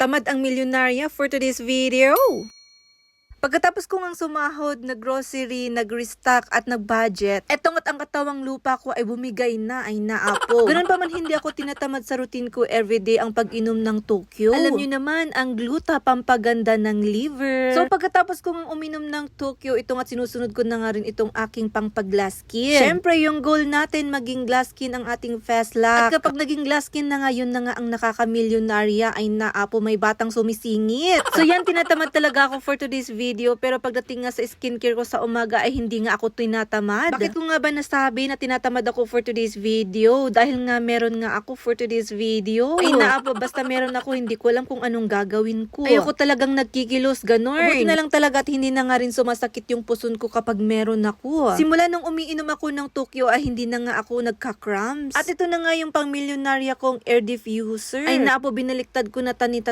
Tinatamad ang milyonarya for today's video. Pagkatapos ko ngang sumahod, nag-grocery, nag-restock at nag-budget, etong at ang katawang lupa ko ay bumigay na, ay naapo. Ganun pa man hindi ako tinatamad sa routine ko everyday ang pag-inom ng Tokyo. Alam nyo naman, ang gluta pampaganda ng liver. So pagkatapos ko ngang uminom ng Tokyo, itong at sinusunod ko na nga rin itong aking pang-pag-glass skin. Syempre, yung goal natin maging glass skin ang ating fast luck. At kapag naging glass skin na nga, yun na nga ang nakakamilyonarya, ay naapo, may batang sumisingit. So yan, tinatamad talaga ako for today's video. Pero pagdating nga sa skincare ko sa umaga ay hindi nga ako tinatamad. Bakit ko nga ba nasabi na tinatamad ako for today's video? Dahil nga meron nga ako for today's video. Ay naapo, basta meron ako, hindi ko alam kung anong gagawin ko. Ayoko talagang nagkikilos, ganon. Buti na lang talaga at hindi na nga rin sumasakit yung puson ko kapag meron ako. Simula nung umiinom ako ng Tokyo ay hindi na nga ako nagka-cramps. At ito na nga yung pang milyonarya kong air diffuser. Ay naapo, binaliktad ko na tani